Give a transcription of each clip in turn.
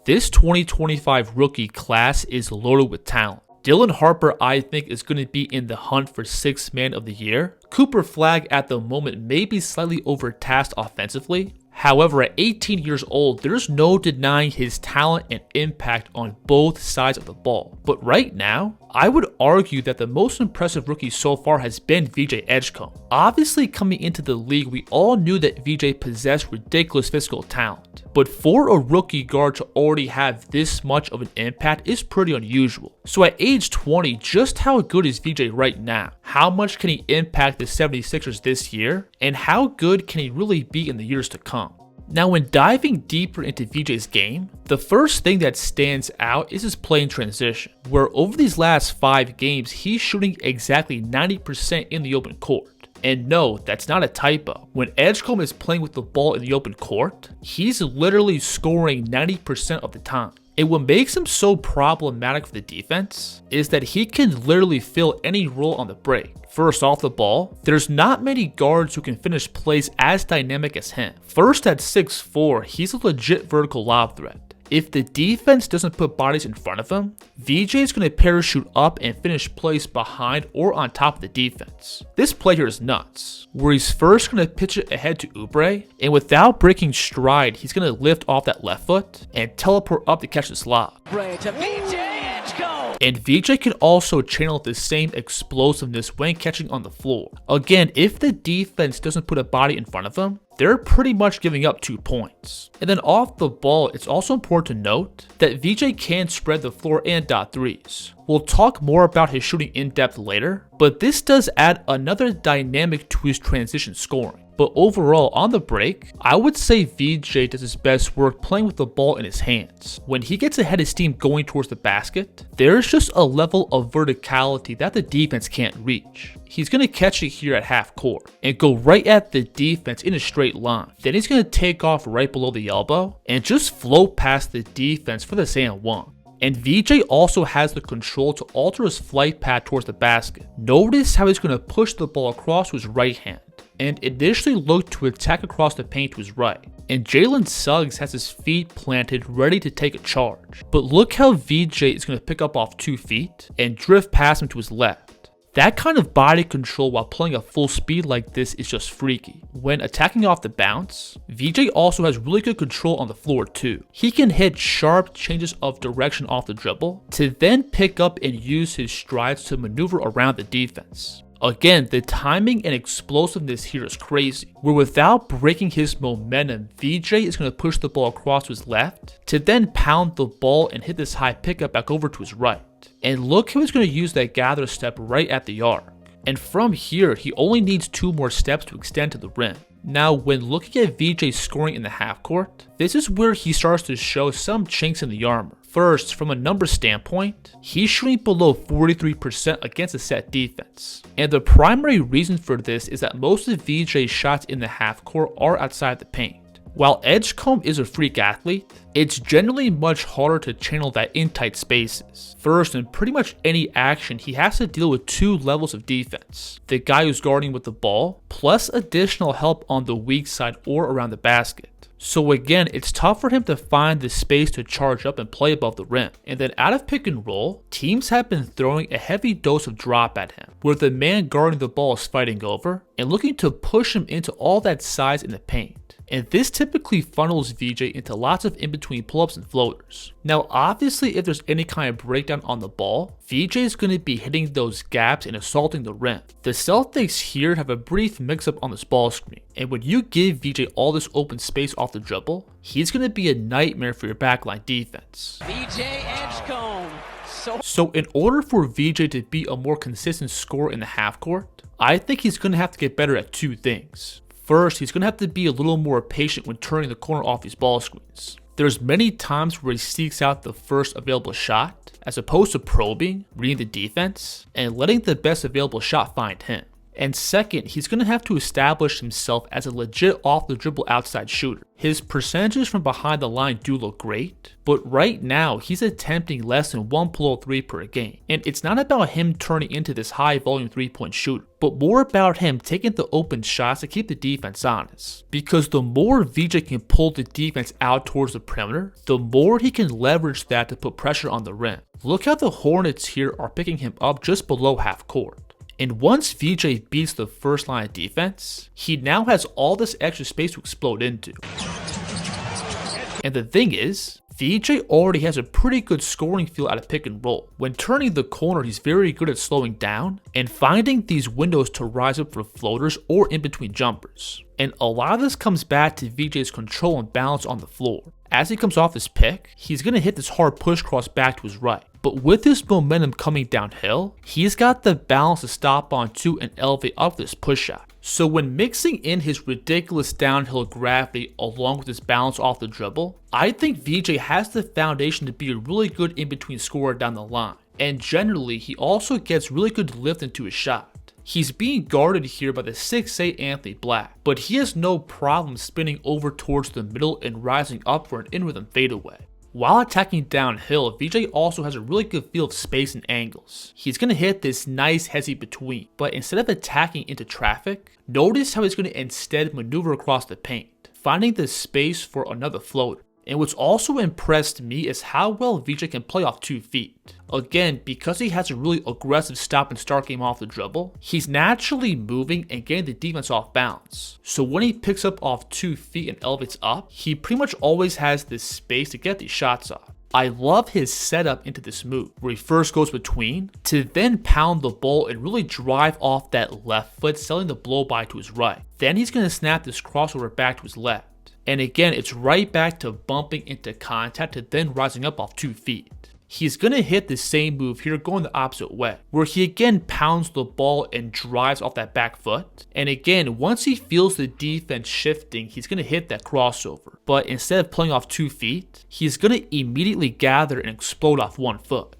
This 2025 rookie class is loaded with talent. Dylan Harper, I think, is going to be in the hunt for 6th man of the year. Cooper Flagg at the moment may be slightly overtasked offensively. However, at 18 years old, there's no denying his talent and impact on both sides of the ball. But right now, I would argue that the most impressive rookie so far has been V.J. Edgecombe. Obviously, coming into the league, we all knew that V.J. possessed ridiculous physical talent. But for a rookie guard to already have this much of an impact is pretty unusual. So at age 20, just how good is V.J. right now? How much can he impact the 76ers this year? And how good can he really be in the years to come? Now, when diving deeper into VJ's game, the first thing that stands out is his play in transition, where over these last 5 games, he's shooting exactly 90% in the open court. And no, that's not a typo. When Edgecombe is playing with the ball in the open court, he's literally scoring 90% of the time. And what makes him so problematic for the defense is that he can literally fill any role on the break. First, off the ball, there's not many guards who can finish plays as dynamic as him. First, at 6'4", he's a legit vertical lob threat. If the defense doesn't put bodies in front of him, VJ is going to parachute up and finish plays behind or on top of the defense. This play here is nuts, where he's first going to pitch it ahead to Oubre, and without breaking stride, he's going to lift off that left foot and teleport up to catch the lob. And VJ can also channel the same explosiveness when catching on the floor. Again, if the defense doesn't put a body in front of him, they're pretty much giving up 2 points. And then off the ball, it's also important to note that VJ can spread the floor and dot threes. We'll talk more about his shooting in depth later, but this does add another dynamic to his transition scoring. But overall, on the break, I would say VJ does his best work playing with the ball in his hands. When he gets ahead of steam going towards the basket, there's just a level of verticality that the defense can't reach. He's going to catch it here at half court and go right at the defense in a straight line. Then he's going to take off right below the elbow and just float past the defense for the sand one. And VJ also has the control to alter his flight path towards the basket. Notice how he's going to push the ball across to his right hand and initially look to attack across the paint to his right. And Jalen Suggs has his feet planted ready to take a charge. But look how VJ is going to pick up off 2 feet and drift past him to his left. That kind of body control while playing at full speed like this is just freaky. When attacking off the bounce, VJ also has really good control on the floor too. He can hit sharp changes of direction off the dribble to then pick up and use his strides to maneuver around the defense. Again, the timing and explosiveness here is crazy, where without breaking his momentum, VJ is going to push the ball across to his left to then pound the ball and hit this high pickup back over to his right. And look how he's going to use that gather step right at the arc. And from here, he only needs 2 more steps to extend to the rim. Now, when looking at VJ scoring in the half court, this is where he starts to show some chinks in the armor. First, from a numbers standpoint, he's shooting below 43% against a set defense. And the primary reason for this is that most of VJ's shots in the half court are outside the paint. While Edgecombe is a freak athlete, it's generally much harder to channel that in tight spaces. First, in pretty much any action, he has to deal with 2 levels of defense. The guy who's guarding with the ball, plus additional help on the weak side or around the basket. So again, it's tough for him to find the space to charge up and play above the rim. And then out of pick and roll, teams have been throwing a heavy dose of drop at him, where the man guarding the ball is fighting over and looking to push him into all that size in the paint. And this typically funnels VJ into lots of in-between pull-ups and floaters. Now obviously, if there's any kind of breakdown on the ball, VJ is going to be hitting those gaps and assaulting the rim. The Celtics here have a brief mix-up on this ball screen, and when you give VJ all this open space off the dribble, he's going to be a nightmare for your backline defense. VJ Edgecombe. So in order for VJ to be a more consistent scorer in the half court, I think he's going to have to get better at 2 things. First, he's going to have to be a little more patient when turning the corner off these ball screens. There's many times where he seeks out the first available shot, as opposed to probing, reading the defense, and letting the best available shot find him. And second, he's going to have to establish himself as a legit off-the-dribble outside shooter. His percentages from behind the line do look great, but right now he's attempting less than 1 pull-up 3 per game. And it's not about him turning into this high-volume 3-point shooter, but more about him taking the open shots to keep the defense honest. Because the more VJ can pull the defense out towards the perimeter, the more he can leverage that to put pressure on the rim. Look how the Hornets here are picking him up just below half court. And once VJ beats the first line of defense, he now has all this extra space to explode into. And the thing is, VJ already has a pretty good scoring feel out of pick and roll. When turning the corner, he's very good at slowing down and finding these windows to rise up for floaters or in between jumpers. And a lot of this comes back to VJ's control and balance on the floor. As he comes off his pick, he's going to hit this hard push cross back to his right. But with his momentum coming downhill, he's got the balance to stop onto and elevate up this push shot. So when mixing in his ridiculous downhill gravity along with his balance off the dribble, I think VJ has the foundation to be a really good in-between scorer down the line. And generally, he also gets really good lift into his shot. He's being guarded here by the 6'8" Anthony Black, but he has no problem spinning over towards the middle and rising up for an in-rhythm fadeaway. While attacking downhill, VJ also has a really good feel of space and angles. He's going to hit this nice hezzy between, but instead of attacking into traffic, notice how he's going to instead maneuver across the paint, finding the space for another floater. And what's also impressed me is how well VJ can play off 2 feet. Again, because he has a really aggressive stop and start game off the dribble, he's naturally moving and getting the defense off balance. So when he picks up off 2 feet and elevates up, he pretty much always has this space to get these shots off. I love his setup into this move, where he first goes between, to then pound the ball and really drive off that left foot, selling the blow by to his right. Then he's going to snap this crossover back to his left. And again, it's right back to bumping into contact to then rising up off 2 feet. He's going to hit the same move here going the opposite way, where he again pounds the ball and drives off that back foot. And again, once he feels the defense shifting, he's going to hit that crossover. But instead of playing off 2 feet, he's going to immediately gather and explode off 1 foot.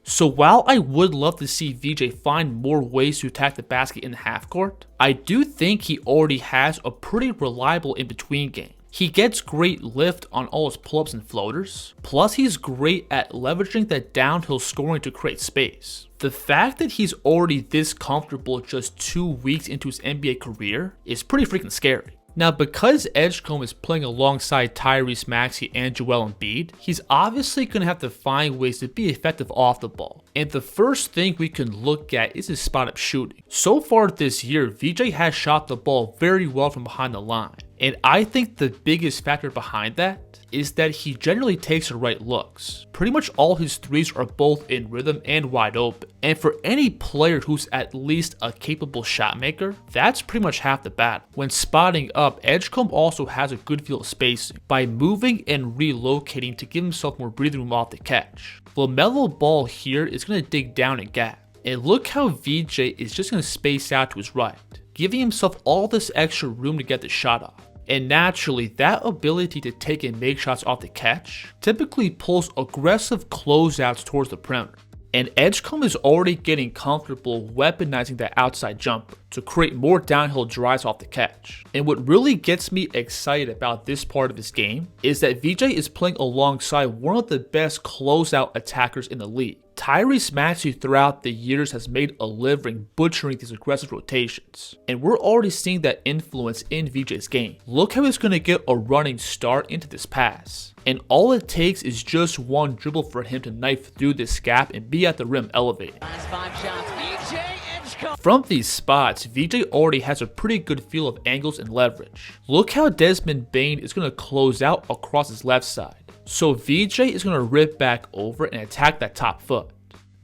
So while I would love to see VJ find more ways to attack the basket in the half court, I do think he already has a pretty reliable in-between game. He gets great lift on all his pull-ups and floaters, plus he's great at leveraging that downhill scoring to create space. The fact that he's already this comfortable just 2 weeks into his NBA career is pretty freaking scary. Now, because Edgecombe is playing alongside Tyrese Maxey and Joel Embiid, he's obviously going to have to find ways to be effective off the ball. And the first thing we can look at is his spot-up shooting. So far this year, VJ has shot the ball very well from behind the line. And I think the biggest factor behind that is that he generally takes the right looks. Pretty much all his threes are both in rhythm and wide open. And for any player who's at least a capable shot maker, that's pretty much half the battle. When spotting up, Edgecombe also has a good feel of spacing by moving and relocating to give himself more breathing room off the catch. LaMelo Ball here is going to dig down and gap. And look how VJ is just going to space out to his right, giving himself all this extra room to get the shot off. And naturally, that ability to take and make shots off the catch typically pulls aggressive closeouts towards the perimeter. And Edgecombe is already getting comfortable weaponizing that outside jumper to create more downhill drives off the catch. And what really gets me excited about this part of his game is that VJ is playing alongside one of the best closeout attackers in the league. Tyrese Maxey throughout the years has made a living butchering these aggressive rotations, and we're already seeing that influence in VJ's game. Look how he's going to get a running start into this pass, and all it takes is just one dribble for him to knife through this gap and be at the rim elevated. Last 5 shots, VJ Edgecombe. From these spots, VJ already has a pretty good feel of angles and leverage. Look how Desmond Bane is going to close out across his left side. So VJ is going to rip back over and attack that top foot.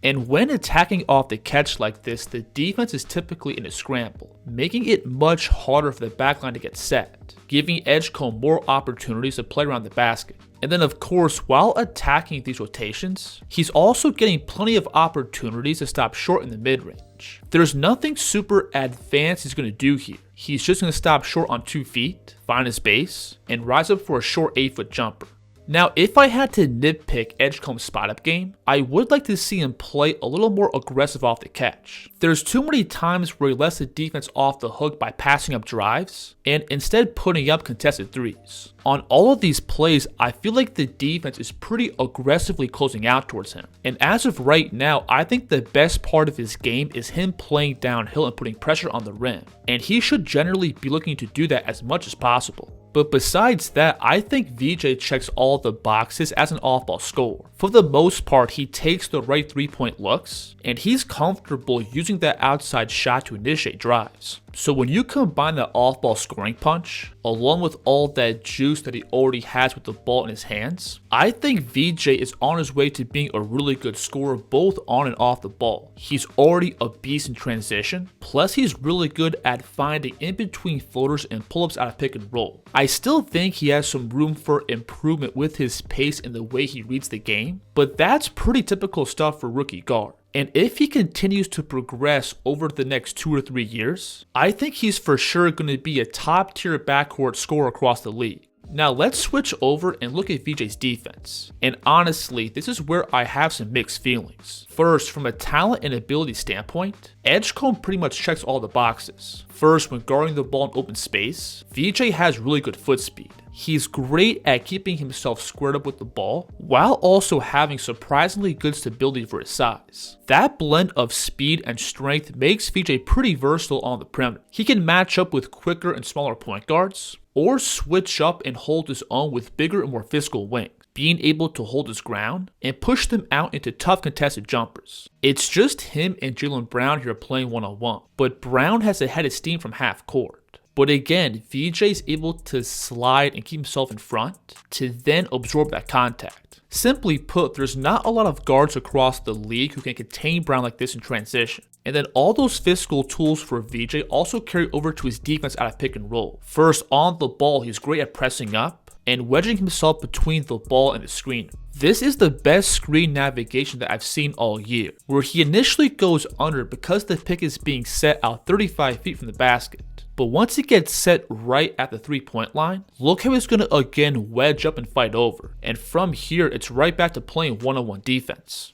And when attacking off the catch like this, the defense is typically in a scramble, making it much harder for the backline to get set, giving Edgecombe more opportunities to play around the basket. And then of course, while attacking these rotations, he's also getting plenty of opportunities to stop short in the mid-range. There's nothing super advanced he's going to do here. He's just going to stop short on 2 feet, find his base, and rise up for a short 8-foot jumper. Now, if I had to nitpick Edgecombe's spot-up game, I would like to see him play a little more aggressive off the catch. There's too many times where he lets the defense off the hook by passing up drives, and instead putting up contested threes. On all of these plays, I feel like the defense is pretty aggressively closing out towards him. And as of right now, I think the best part of his game is him playing downhill and putting pressure on the rim. And he should generally be looking to do that as much as possible. But besides that, I think VJ checks all the boxes as an off-ball scorer. For the most part, he takes the right three-point looks, and he's comfortable using that outside shot to initiate drives. So when you combine the off-ball scoring punch, along with all that juice that he already has with the ball in his hands, I think VJ is on his way to being a really good scorer both on and off the ball. He's already a beast in transition, plus he's really good at finding in-between floaters and pull-ups out of pick and roll. I still think he has some room for improvement with his pace and the way he reads the game, but that's pretty typical stuff for rookie guard. And if he continues to progress over the next 2 or 3 years, I think he's for sure going to be a top tier backcourt scorer across the league. Now let's switch over and look at VJ's defense. And honestly, this is where I have some mixed feelings. First, from a talent and ability standpoint, Edgecombe pretty much checks all the boxes. First, when guarding the ball in open space, VJ has really good foot speed. He's great at keeping himself squared up with the ball, while also having surprisingly good stability for his size. That blend of speed and strength makes VJ pretty versatile on the perimeter. He can match up with quicker and smaller point guards, or switch up and hold his own with bigger and more physical wings, being able to hold his ground and push them out into tough contested jumpers. It's just him and Jaylen Brown here playing one-on-one, but Brown has a head of steam from half court. But again, VJ is able to slide and keep himself in front to then absorb that contact. Simply put, there's not a lot of guards across the league who can contain Brown like this in transition. And then all those physical tools for VJ also carry over to his defense out of pick and roll. First, on the ball, he's great at pressing up and wedging himself between the ball and the screen. This is the best screen navigation that I've seen all year, where he initially goes under because the pick is being set out 35 feet from the basket. But once it gets set right at the 3-point line, look how he's going to again wedge up and fight over. And from here, it's right back to playing one-on-one defense.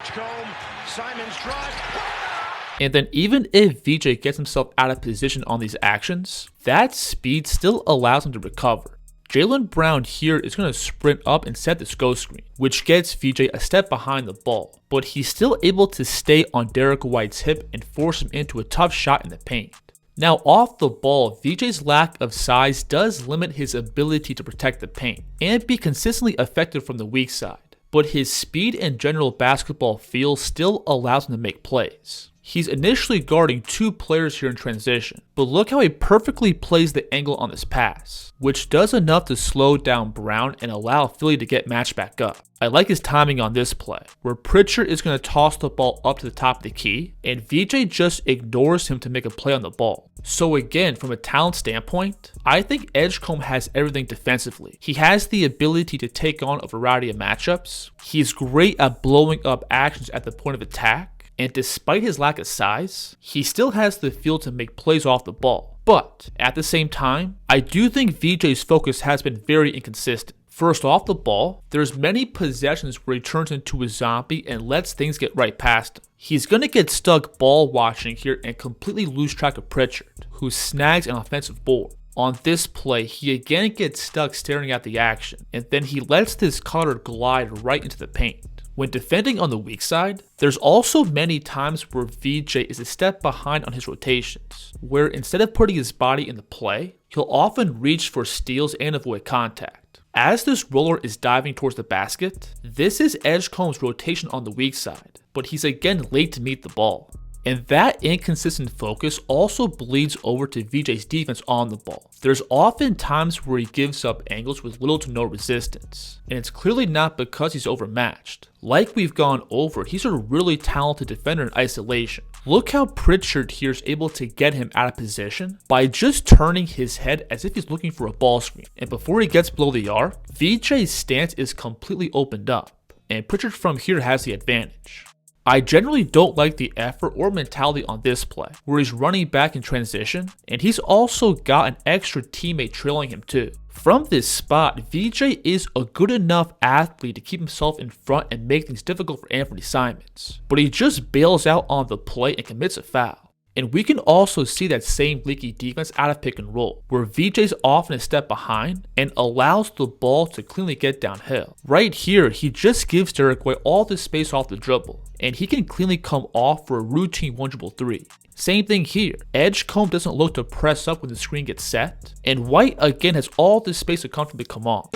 And then even if VJ gets himself out of position on these actions, that speed still allows him to recover. Jaylen Brown here is going to sprint up and set this go screen, which gets VJ a step behind the ball, but he's still able to stay on Derek White's hip and force him into a tough shot in the paint. Now off the ball, VJ's lack of size does limit his ability to protect the paint and be consistently effective from the weak side, but his speed and general basketball feel still allows him to make plays. He's initially guarding 2 players here in transition, but look how he perfectly plays the angle on this pass, which does enough to slow down Brown and allow Philly to get matched back up. I like his timing on this play, where Pritchard is going to toss the ball up to the top of the key, and VJ just ignores him to make a play on the ball. So again, from a talent standpoint, I think Edgecombe has everything defensively. He has the ability to take on a variety of matchups. He's great at blowing up actions at the point of attack. And despite his lack of size, he still has the feel to make plays off the ball. But at the same time, I do think VJ's focus has been very inconsistent. First, off the ball, there's many possessions where he turns into a zombie and lets things get right past him. He's going to get stuck ball watching here and completely lose track of Pritchard, who snags an offensive board. On this play, he again gets stuck staring at the action, and then he lets this cutter glide right into the paint. When defending on the weak side, there's also many times where VJ is a step behind on his rotations, where instead of putting his body in the play, he'll often reach for steals and avoid contact. As this roller is diving towards the basket, this is Edgecombe's rotation on the weak side, but he's again late to meet the ball. And that inconsistent focus also bleeds over to VJ's defense on the ball. There's often times where he gives up angles with little to no resistance, and it's clearly not because he's overmatched. Like we've gone over, he's a really talented defender in isolation. Look how Pritchard here is able to get him out of position by just turning his head as if he's looking for a ball screen. And before he gets below the arc, VJ's stance is completely opened up, and Pritchard from here has the advantage. I generally don't like the effort or mentality on this play, where he's running back in transition, and he's also got an extra teammate trailing him too. From this spot, VJ is a good enough athlete to keep himself in front and make things difficult for Anthony Simons, but he just bails out on the play and commits a foul. And we can also see that same leaky defense out of pick and roll, where VJ's often a step behind and allows the ball to cleanly get downhill. Right here, he just gives Derek White all the space off the dribble, and he can cleanly come off for a routine one dribble three. Same thing here, Edgecombe doesn't look to press up when the screen gets set, and White again has all this space to comfortably come off.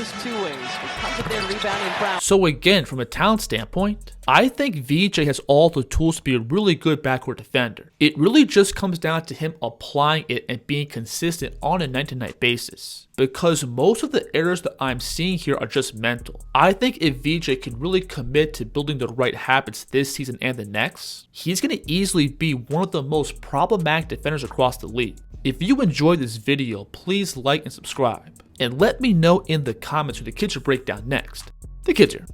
So again, from a talent standpoint, I think VJ has all the tools to be a really good backcourt defender. It really just comes down to him applying it and being consistent on a night-to-night basis, because most of the errors that I'm seeing here are just mental. I think if VJ can really commit to building the right habits this season and the next, he's going to easily be one of the most problematic defenders across the league. If you enjoyed this video, please like and subscribe, and let me know in the comments who the kids should break down next. The kids here.